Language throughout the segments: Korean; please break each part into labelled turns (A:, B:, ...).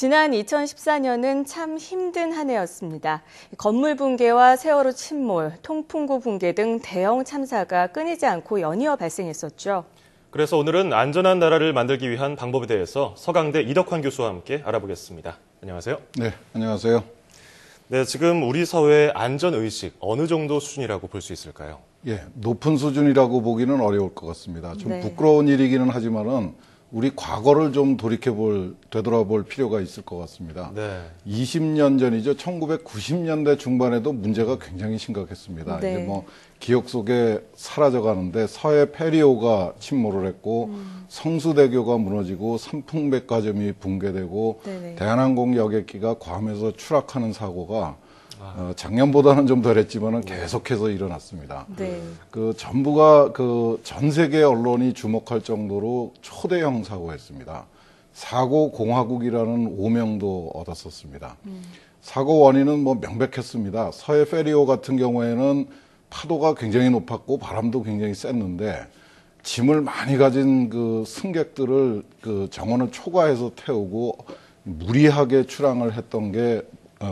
A: 지난 2014년은 참 힘든 한 해였습니다. 건물 붕괴와 세월호 침몰, 통풍구 붕괴 등 대형 참사가 끊이지 않고 연이어 발생했었죠.
B: 그래서 오늘은 안전한 나라를 만들기 위한 방법에 대해서 서강대 이덕환 교수와 함께 알아보겠습니다. 안녕하세요.
C: 네, 안녕하세요.
B: 네, 지금 우리 사회의 안전의식 어느 정도 수준이라고 볼 수 있을까요?
C: 예, 높은 수준이라고 보기는 어려울 것 같습니다. 좀
A: 네.
C: 부끄러운 일이기는 하지만은 우리 과거를 좀 되돌아볼 필요가 있을 것 같습니다.
B: 네.
C: 20년 전이죠. 1990년대 중반에도 문제가 굉장히 심각했습니다.
A: 네.
C: 이제 뭐 기억 속에 사라져가는데 서해 페리오가 침몰을 했고 성수대교가 무너지고 삼풍백화점이 붕괴되고
A: 네네.
C: 대한항공 여객기가 괌에서 추락하는 사고가 작년보다는 좀 덜했지만은 계속해서 일어났습니다.
A: 네.
C: 그 전부가 전 세계 언론이 주목할 정도로 초대형 사고였습니다. 사고 공화국이라는 오명도 얻었었습니다. 사고 원인은 뭐 명백했습니다. 서해 페리오 같은 경우에는 파도가 굉장히 높았고 바람도 굉장히 셌는데 짐을 많이 가진 그 승객들을 그 정원을 초과해서 태우고 무리하게 출항을 했던 게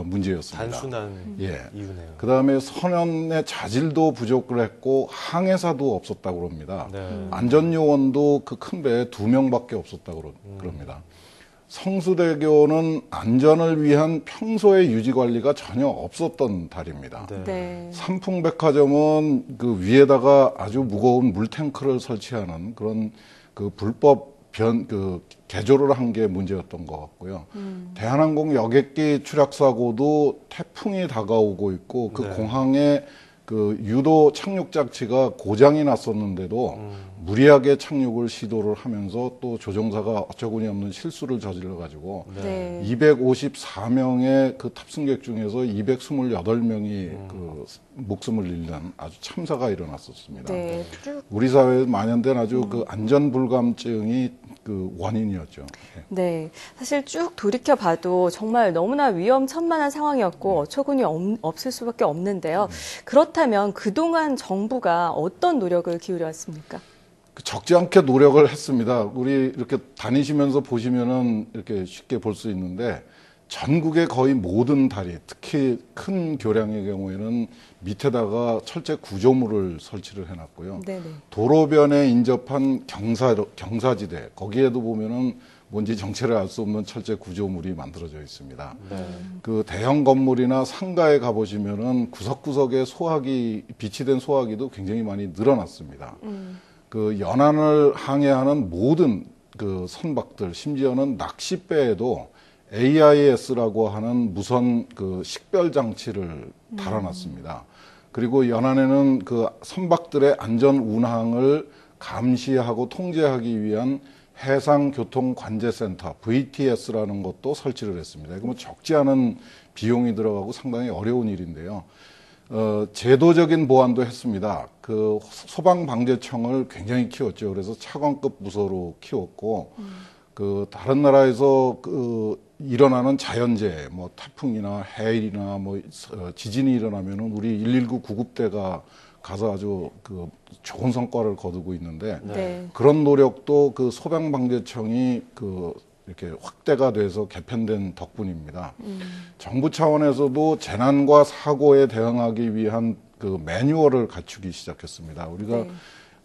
C: 문제였습니다.
B: 단순한 이유네요.
C: 그다음에 선원의 자질도 부족을 했고 항해사도 없었다고 그럽니다.
B: 네.
C: 안전요원도 그 큰 배에 2명밖에 없었다고 그럽니다. 성수대교는 안전을 위한 평소의 유지 관리가 전혀 없었던 다리입니다.
B: 네.
A: 네.
C: 삼풍백화점은 그 위에다가 아주 무거운 물탱크를 설치하는 그런 그 불법 개조를 한 게 문제였던 것 같고요. 대한항공 여객기 추락 사고도 태풍이 다가오고 있고 그
B: 네.
C: 공항에 그 유도 착륙 장치가 고장이 났었는데도 무리하게 착륙을 시도를 하면서 또 조종사가 어처구니 없는 실수를 저질러 가지고
A: 네.
C: 254명의 그 탑승객 중에서 228명이 그 목숨을 잃는 아주 참사가 일어났었습니다.
A: 네. 쭉.
C: 우리 사회에 만연된 아주 그 안전 불감증이 그 원인이었죠.
A: 네. 사실 쭉 돌이켜 봐도 정말 너무나 위험천만한 상황이었고 어처구니 없을 수밖에 없는데요. 그렇다면 그동안 정부가 어떤 노력을 기울여 왔습니까?
C: 적지 않게 노력을 했습니다. 우리 이렇게 다니시면서 보시면은 이렇게 쉽게 볼 수 있는데 전국의 거의 모든 다리, 특히 큰 교량의 경우에는 밑에다가 철제 구조물을 설치를 해놨고요.
A: 네네.
C: 도로변에 인접한 경사지대, 거기에도 보면은 뭔지 정체를 알 수 없는 철제 구조물이 만들어져 있습니다.
B: 네.
C: 그 대형 건물이나 상가에 가보시면은 구석구석에 비치된 소화기도 굉장히 많이 늘어났습니다. 그 연안을 항해하는 모든 그 선박들, 심지어는 낚싯배에도 AIS라고 하는 무선 그 식별 장치를 달아놨습니다. 그리고 연안에는 그 선박들의 안전 운항을 감시하고 통제하기 위한 해상교통관제센터 VTS라는 것도 설치를 했습니다. 이거 뭐 적지 않은 비용이 들어가고 상당히 어려운 일인데요. 제도적인 보완도 했습니다. 그 소방방재청을 굉장히 키웠죠. 그래서 차관급 부서로 키웠고, 그 다른 나라에서 그 일어나는 자연재해, 뭐 태풍이나 해일이나 뭐 지진이 일어나면은 우리 119 구급대가 가서 아주 그 좋은 성과를 거두고 있는데
A: 네.
C: 그런 노력도 그 소방방재청이 그 이렇게 확대가 돼서 개편된 덕분입니다. 정부 차원에서도 재난과 사고에 대응하기 위한 그 매뉴얼을 갖추기 시작했습니다. 우리가
A: 네.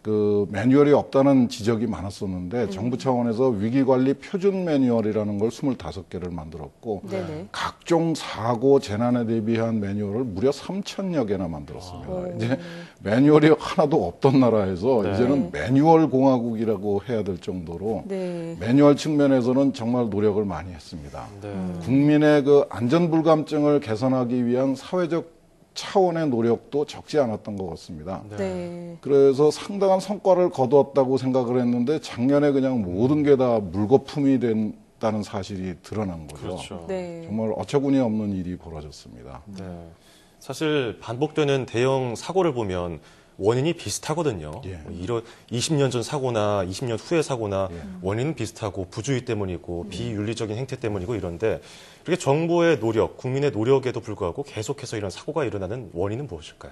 C: 그 매뉴얼이 없다는 지적이 많았었는데 정부 차원에서 위기관리 표준 매뉴얼이라는 걸 25개를 만들었고
A: 네네.
C: 각종 사고 재난에 대비한 매뉴얼을 무려 3,000여 개나 만들었습니다. 이제 매뉴얼이 하나도 없던 나라에서
B: 네.
C: 이제는 매뉴얼 공화국이라고 해야 될 정도로
A: 네.
C: 매뉴얼 측면에서는 정말 노력을 많이 했습니다.
B: 네.
C: 국민의 그 안전 불감증을 개선하기 위한 사회적 차원의 노력도 적지 않았던 것 같습니다.
A: 네.
C: 그래서 상당한 성과를 거두었다고 생각을 했는데 작년에 그냥 모든 게 다 물거품이 된다는 사실이 드러난 거죠.
B: 그렇죠.
A: 네.
C: 정말 어처구니 없는 일이 벌어졌습니다.
B: 네. 사실 반복되는 대형 사고를 보면 원인이 비슷하거든요.
C: 예.
B: 20년 전 사고나 20년 후의 사고나
C: 예.
B: 원인은 비슷하고 부주의 때문이고 비윤리적인 행태 때문이고 이런데 이렇게 정부의 노력, 국민의 노력에도 불구하고 계속해서 이런 사고가 일어나는 원인은 무엇일까요?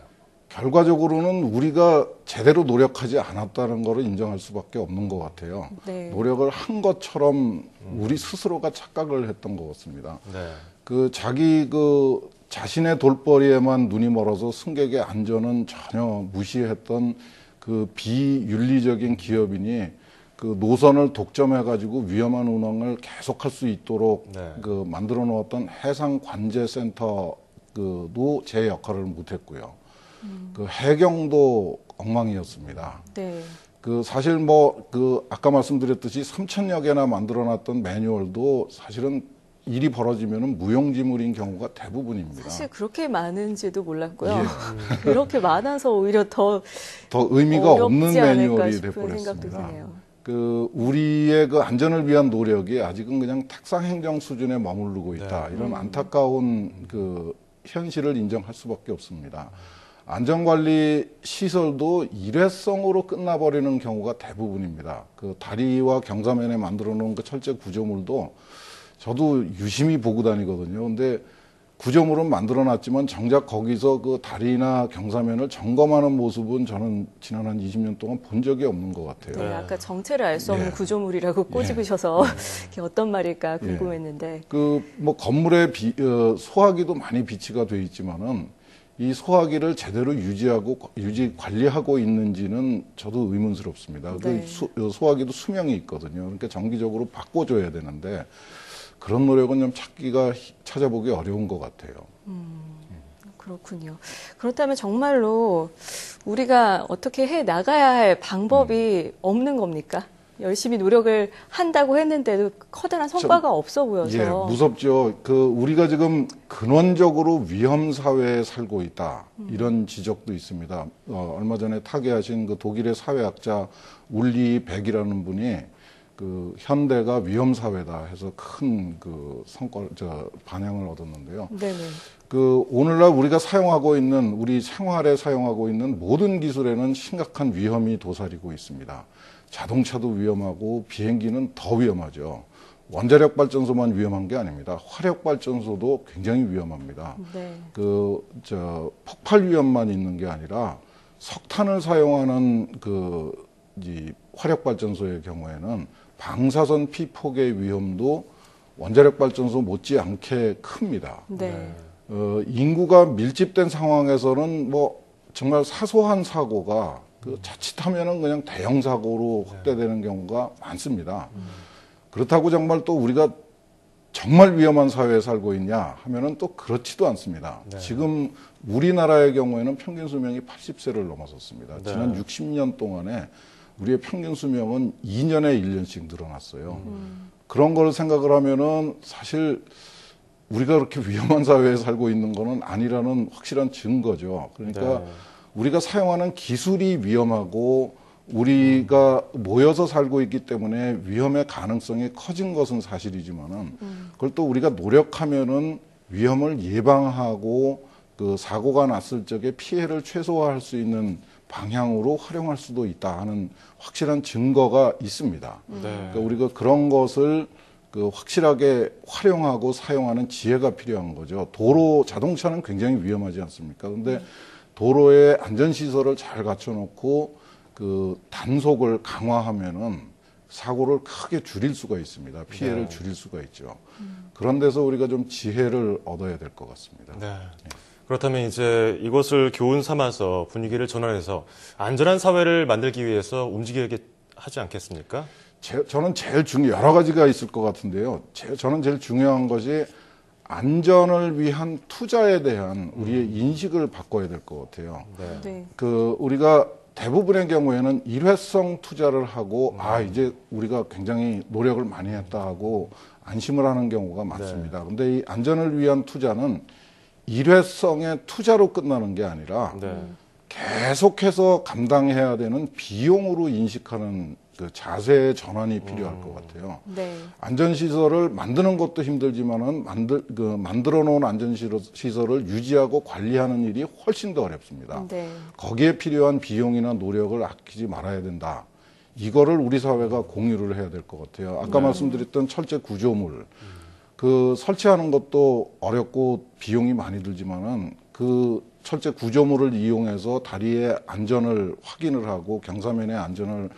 C: 결과적으로는 우리가 제대로 노력하지 않았다는 것을 인정할 수밖에 없는 것 같아요.
A: 네.
C: 노력을 한 것처럼 우리 스스로가 착각을 했던 것 같습니다.
B: 네.
C: 자기 자신의 돌벌이에만 눈이 멀어서 승객의 안전은 전혀 무시했던 그 비윤리적인 기업인이 그 노선을 독점해가지고 위험한 운항을 계속할 수 있도록
B: 네.
C: 만들어 놓았던 해상관제센터도 제 역할을 못했고요. 그 해경도 엉망이었습니다.
A: 네.
C: 사실 아까 말씀드렸듯이 3,000여 개나 만들어놨던 매뉴얼도 사실은 일이 벌어지면 무용지물인 경우가 대부분입니다.
A: 사실 그렇게 많은지도 몰랐고요.
C: 예.
A: 이렇게 많아서 오히려 더
C: 의미가 없는
A: 어렵지 않을까
C: 매뉴얼이
A: 싶은 생각도
C: 돼버렸습니다.
A: 드네요.
C: 우리의 안전을 위한 노력이 아직은 그냥 탁상 행정 수준에 머무르고 있다.
B: 네.
C: 이런 안타까운 현실을 인정할 수밖에 없습니다. 안전관리 시설도 일회성으로 끝나버리는 경우가 대부분입니다. 다리와 경사면에 만들어 놓은 철제 구조물도 저도 유심히 보고 다니거든요. 근데 구조물은 만들어 놨지만 정작 거기서 다리나 경사면을 점검하는 모습은 저는 지난 한 20년 동안 본 적이 없는 것 같아요.
A: 네, 아까 정체를 알 수 없는
C: 예.
A: 구조물이라고 꼬집으셔서 이게 어떤 말일까 궁금했는데.
C: 건물에 소화기도 많이 비치가 돼 있지만은 이 소화기를 제대로 관리하고 있는지는 저도 의문스럽습니다.
A: 네.
C: 소화기도 수명이 있거든요. 그러니까 정기적으로 바꿔줘야 되는데 그런 노력은 좀 찾아보기 어려운 것 같아요.
A: 그렇군요. 그렇다면 정말로 우리가 어떻게 해 나가야 할 방법이 없는 겁니까? 열심히 노력을 한다고 했는데도 커다란 성과가 없어 보여서.
C: 예, 무섭죠. 우리가 지금 근원적으로 위험 사회에 살고 있다. 이런 지적도 있습니다. 얼마 전에 타계하신 독일의 사회학자 울리 백이라는 분이 현대가 위험 사회다 해서 큰 반향을 얻었는데요.
A: 네네.
C: 오늘날 우리가 우리 생활에 사용하고 있는 모든 기술에는 심각한 위험이 도사리고 있습니다. 자동차도 위험하고 비행기는 더 위험하죠. 원자력 발전소만 위험한 게 아닙니다. 화력 발전소도 굉장히 위험합니다.
A: 네.
C: 폭발 위험만 있는 게 아니라 석탄을 사용하는 화력 발전소의 경우에는 방사선 피폭의 위험도 원자력 발전소 못지않게 큽니다.
A: 네.
C: 인구가 밀집된 상황에서는 정말 사소한 사고가 자칫하면은 그냥 대형 사고로 확대되는 경우가 많습니다. 그렇다고 정말 또 우리가 정말 위험한 사회에 살고 있냐 하면은 또 그렇지도 않습니다.
B: 네.
C: 지금 우리나라의 경우에는 평균 수명이 80세를 넘어섰습니다.
B: 네.
C: 지난 60년 동안에 우리의 평균 수명은 2년에 1년씩 늘어났어요. 그런 걸 생각을 하면은 사실 우리가 그렇게 위험한 사회에 살고 있는 거는 아니라는 확실한 증거죠. 그러니까
B: 네.
C: 우리가 사용하는 기술이 위험하고 우리가 모여서 살고 있기 때문에 위험의 가능성이 커진 것은 사실이지만은 그걸 또 우리가 노력하면은 위험을 예방하고 사고가 났을 적에 피해를 최소화할 수 있는 방향으로 활용할 수도 있다 하는 확실한 증거가 있습니다.
B: 네.
C: 그러니까 우리가 그런 것을 확실하게 활용하고 사용하는 지혜가 필요한 거죠. 자동차는 굉장히 위험하지 않습니까? 근데 도로에 안전시설을 잘 갖춰놓고 단속을 강화하면은 사고를 크게 줄일 수가 있습니다. 피해를
B: 네.
C: 줄일 수가 있죠. 그런 데서 우리가 좀 지혜를 얻어야 될 것 같습니다.
B: 네. 그렇다면 이제 이것을 교훈 삼아서 분위기를 전환해서 안전한 사회를 만들기 위해서 움직여야 하지 않겠습니까?
C: 저는 여러 가지가 있을 것 같은데요. 저는 제일 중요한 것이 안전을 위한 투자에 대한 우리의 인식을 바꿔야 될 것 같아요.
B: 네.
A: 네.
C: 우리가 대부분의 경우에는 일회성 투자를 하고 이제 우리가 굉장히 노력을 많이 했다 하고 안심을 하는 경우가 많습니다. 근데 이 안전을 위한 투자는 일회성의 투자로 끝나는 게 아니라
B: 네.
C: 계속해서 감당해야 되는 비용으로 인식하는 자세의 전환이 필요할 것 같아요.
A: 네.
C: 안전시설을 만드는 것도 힘들지만은 만들어 놓은 안전시설을 유지하고 관리하는 일이 훨씬 더 어렵습니다.
A: 네.
C: 거기에 필요한 비용이나 노력을 아끼지 말아야 된다. 이거를 우리 사회가 공유를 해야 될 것 같아요. 아까 말씀드렸던 철제 구조물, 설치하는 것도 어렵고 비용이 많이 들지만은 철제 구조물을 이용해서 다리의 안전을 확인을 하고 경사면의 안전을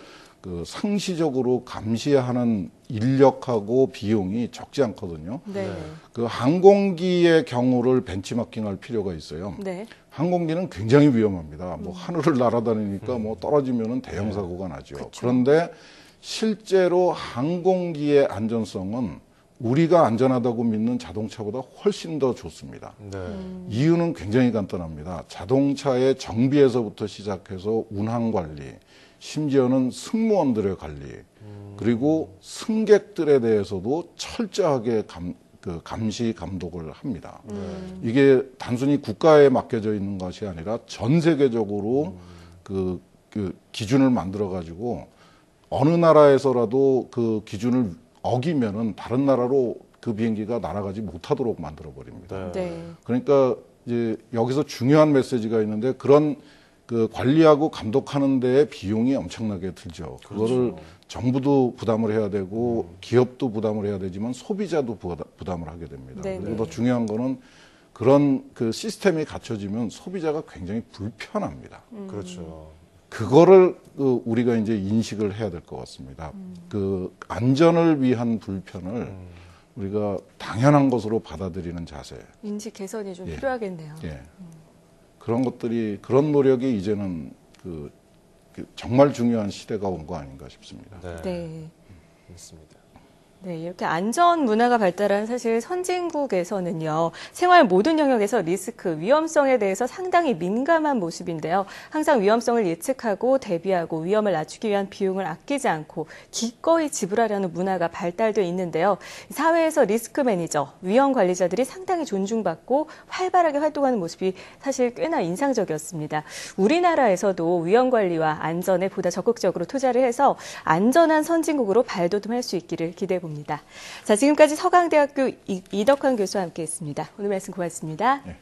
C: 그 상시적으로 감시하는 인력하고 비용이 적지 않거든요.
A: 네.
C: 그 항공기의 경우를 벤치마킹할 필요가 있어요.
A: 네.
C: 항공기는 굉장히 위험합니다. 뭐 하늘을 날아다니니까 뭐 떨어지면은 대형 사고가 나죠.
A: 그쵸.
C: 그런데 실제로 항공기의 안전성은 우리가 안전하다고 믿는 자동차보다 훨씬 더 좋습니다.
B: 네.
C: 이유는 굉장히 간단합니다. 자동차의 정비에서부터 시작해서 운항 관리, 심지어는 승무원들의 관리, 그리고 승객들에 대해서도 철저하게 감시, 감독을 합니다. 이게 단순히 국가에 맡겨져 있는 것이 아니라 전 세계적으로 그 기준을 만들어가지고 어느 나라에서라도 그 기준을 어기면은 다른 나라로 그 비행기가 날아가지 못하도록 만들어버립니다.
A: 네.
C: 그러니까 이제 여기서 중요한 메시지가 있는데 그런 그 관리하고 감독하는 데에 비용이 엄청나게 들죠. 그거를 정부도 부담을 해야 되고 기업도 부담을 해야 되지만 소비자도 부담을 하게 됩니다.
A: 네네.
C: 그리고 더 중요한 거는 그런 그 시스템이 갖춰지면 소비자가 굉장히 불편합니다.
B: 그렇죠.
C: 그거를 우리가 이제 인식을 해야 될 것 같습니다. 그 안전을 위한 불편을 우리가 당연한 것으로 받아들이는 자세.
A: 인식 개선이 좀
C: 예.
A: 필요하겠네요.
C: 예. 그런 노력이 이제는 그 정말 중요한 시대가 온 거 아닌가 싶습니다.
B: 네.
A: 네.
B: 맞습니다.
A: 네, 이렇게 안전 문화가 발달한 사실 선진국에서는요, 생활 모든 영역에서 리스크, 위험성에 대해서 상당히 민감한 모습인데요. 항상 위험성을 예측하고 대비하고 위험을 낮추기 위한 비용을 아끼지 않고 기꺼이 지불하려는 문화가 발달돼 있는데요. 사회에서 리스크 매니저, 위험 관리자들이 상당히 존중받고 활발하게 활동하는 모습이 사실 꽤나 인상적이었습니다. 우리나라에서도 위험 관리와 안전에 보다 적극적으로 투자를 해서 안전한 선진국으로 발돋움할 수 있기를 기대해 봅니다. 자, 지금까지 서강대학교 이덕환 교수와 함께했습니다. 오늘 말씀 고맙습니다.
C: 네.